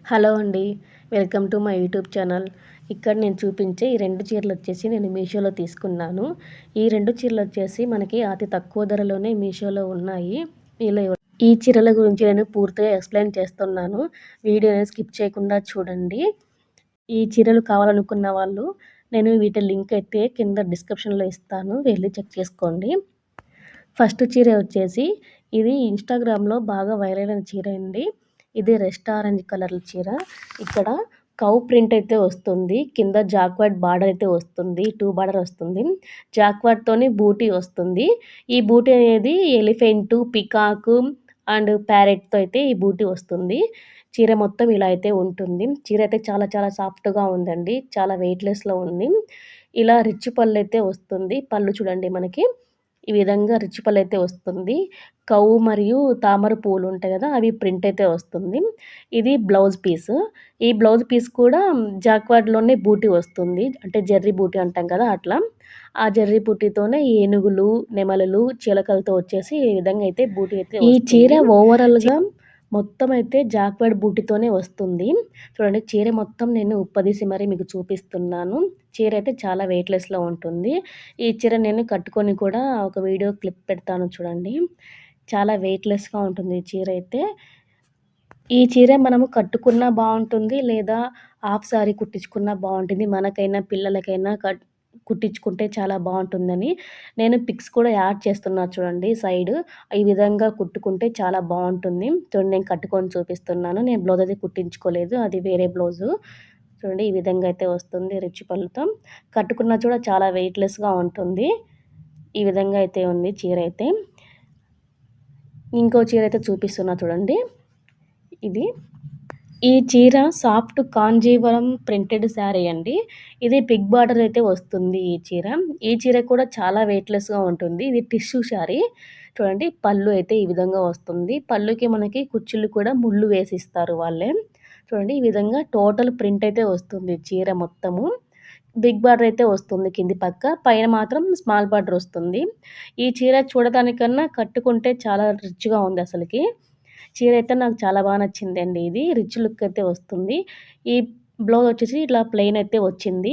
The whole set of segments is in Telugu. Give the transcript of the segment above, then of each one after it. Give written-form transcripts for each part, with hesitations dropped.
హలో అండి. Welcome to my YouTube channel. ఇక్కడ నేను చూపించే ఈ 2 చీరలొచ్చేసి నేను మీషోలో తీసుకున్నాను. ఈ 2 చీరలొచ్చేసి మనకి అతి తక్కువ ధరలోనే మీషోలో ఉన్నాయి. ఇలా ఈ చీరల గురించి నేను పూర్తిగా ఎక్స్‌ప్లెయిన్ చేస్తున్నాను. వీడియోని స్కిప్ చేయకుండా చూడండి. ఈ చీరలు కావాలనుకున్న వాళ్ళు నేను వీటి లింక్ అయితే కింద డిస్క్రిప్షన్‌లో ఇస్తాను. వెళ్లి చెక్ చేసుకోండి. ఫస్ట్ చీర వచ్చేసి ఇది ఇన్‌స్టాగ్రామ్‌లో బాగా వైరల్ అయిన చీర అండి. ఇది రెస్ట్ ఆరెంజ్ కలర్ చీర. ఇక్కడ కౌ ప్రింట్ అయితే వస్తుంది. కింద జాక్వార్డ్ బార్డర్ అయితే వస్తుంది. 2 బార్డర్ వస్తుంది. జాక్వార్డ్‌తోని బూటీ వస్తుంది. ఈ బూటీ అనేది ఎలిఫెంటు, పికాకు అండ్ ప్యారెట్‌తో అయితే ఈ బూటీ వస్తుంది. చీర మొత్తం ఇలా అయితే ఉంటుంది. చీర అయితే చాలా చాలా సాఫ్ట్‌గా ఉందండి. చాలా వెయిట్‌లెస్‌లో ఉంది. ఇలా రిచ్ పళ్ళైతే వస్తుంది. పళ్ళు చూడండి మనకి ఈ విధంగా రిచ్ పళ్ళైతే వస్తుంది. మరియు తామర పువ్వులు ఉంటాయి గదా! అవి ప్రింట్ అయితే వస్తుంది. ఇది బ్లౌజ్ పీస్. ఈ బ్లౌజ్ పీస్ కూడా జాక్వార్డ్‌లోనే బూటీ వస్తుంది. అంటే జెర్రీ బూటీ అంటాం కదా! అట్లా. ఆ జెర్రీ బూటీతోనే ఏనుగులు, నెమలులు, చిలకలతో వచ్చేసి ఈ విధంగా అయితే బూటీ అయితే వస్తుంది. ఈ చీర ఓవరాల్‌గా మొత్తం అయితే జాక్వార్డ్ బూటీతోనే వస్తుంది. చూడండి చీర మొత్తం నేను ఉప్పదీసి మరీ మీకు చూపిస్తున్నాను. చీర అయితే చాలా వెయిట్‌లెస్‌లో ఉంటుంది. ఈ చీర నేను కట్టుకొని కూడా ఒక వీడియో క్లిప్ పెడతాను చూడండి. చాలా వెయిట్‌లెస్‌గా ఉంటుంది ఈ చీర అయితే. ఈ చీర మనము కట్టుకున్నా బావుంటుంది. లేదా హాఫ్ సారీ కుట్టించుకున్నా బావుంటుంది. మనకైనా, పిల్లలకైనా కుట్టించుకుంటే చాలా బావుంటుందని నేను పిక్స్ కూడా యాడ్ చేస్తున్నా చూడండి సైడ్. ఈ విధంగా కుట్టుకుంటే చాలా బావుంటుంది. చూడండి నేను కట్టుకొని చూపిస్తున్నాను. నేను బ్లౌజ్ అయితే కుట్టించుకోలేదు. అది వేరే బ్లౌజు. చూడండి ఈ విధంగా అయితే వస్తుంది రిచ్ పళ్ళుతో. కట్టుకున్నా కూడా చాలా వెయిట్‌లెస్‌గా ఉంటుంది. ఈ విధంగా అయితే ఉంది చీర అయితే. ఇంకో చీర అయితే చూపిస్తున్నా చూడండి. ఇది. ఈ చీర సాఫ్ట్ కాంజీవరం ప్రింటెడ్ శారీ అండి. ఇది బిగ్ బార్డర్ అయితే వస్తుంది ఈ చీర. ఈ చీర కూడా చాలా వెయిట్‌లెస్‌గా ఉంటుంది. ఇది టిష్యూ శారీ. చూడండి పళ్ళు అయితే ఈ విధంగా వస్తుంది. పళ్ళుకి మనకి కుచ్చుళ్ళు కూడా ముళ్ళు వేసిస్తారు వాళ్ళే. చూడండి ఈ విధంగా టోటల్ ప్రింట్ అయితే వస్తుంది చీర మొత్తము. బిగ్ బార్డర్ అయితే వస్తుంది కింది పక్క. పైన మాత్రం స్మాల్ బార్డర్ వస్తుంది. ఈ చీర చూడటానికన్నా కట్టుకుంటే చాలా రిచ్‌గా ఉంది అసలకి. చీర అయితే నాకు చాలా నచ్చిందండి ఇది. రిచ్ లుక్ అయితే వస్తుంది. ఈ బ్లౌజ్ వచ్చేసి ఇట్లా ప్లెయిన్ అయితే వచ్చింది.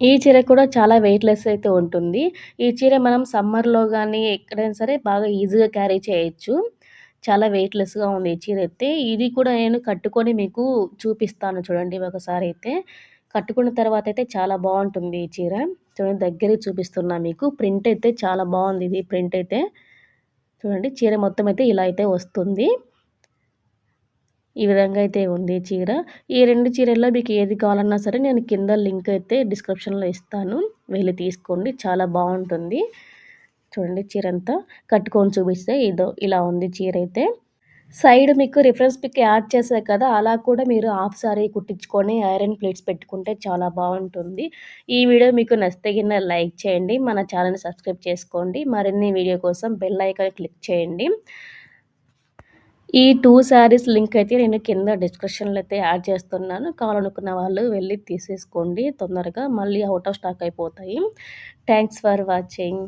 ఈ చీర కూడా చాలా వెయిట్‌లెస్ అయితే ఉంటుంది. ఈ చీర మనం సమ్మర్‌లో గానీ, ఎక్కడైనా సరే బాగా ఈజీగా క్యారీ చేయొచ్చు. చాలా వెయిట్‌లెస్‌గా ఉంది ఈ చీర అయితే. ఇది కూడా నేను కట్టుకొని మీకు చూపిస్తాను చూడండి ఒకసారైతే. కట్టుకున్న తర్వాత అయితే చాలా బావుంటుంది ఈ చీర. చూడండి దగ్గరికి చూపిస్తున్నా మీకు. ప్రింట్ అయితే చాలా బావుంది ఇది ప్రింట్ అయితే. చూడండి చీర మొత్తం అయితే ఇలా అయితే వస్తుంది. ఈ విధంగా అయితే ఉంది చీర. ఈ 2 చీరల్లో మీకు ఏది కావాలన్నా సరే నేను కింద లింక్ అయితే డిస్క్రిప్షన్‌లో ఇస్తాను. వెళ్లి తీసుకోండి. చాలా బావుంటుంది. చూడండి చీరంతా కట్టుకొని చూపిస్తే ఇలా ఉంది చీరైతే. సైడ్ మీకు రిఫరెన్స్ పిక్ యాడ్ చేశా కదా! అలా కూడా మీరు హాఫ్ సారీ కుట్టించుకొని ఐరన్ ప్లేట్స్ పెట్టుకుంటే చాలా బావుంటుంది. ఈ వీడియో మీకు నచ్చితే గిన లైక్ చేయండి. మన ఛానెల్‌ని సబ్స్క్రైబ్ చేసుకోండి. మరిన్ని వీడియో కోసం బెల్ ఐకాన్ క్లిక్ చేయండి. ఈ 2 శారీస్ లింక్ అయితే నేను కింద డిస్క్రిప్షన్‌లో అయితే యాడ్ చేస్తున్నాను. కావాలనుకున్న వాళ్ళు వెళ్లి తీసేసుకోండి తొందరగా. మళ్ళీ ఔట్ ఆఫ్ స్టాక్ అయిపోతాయి. Thanks for watching.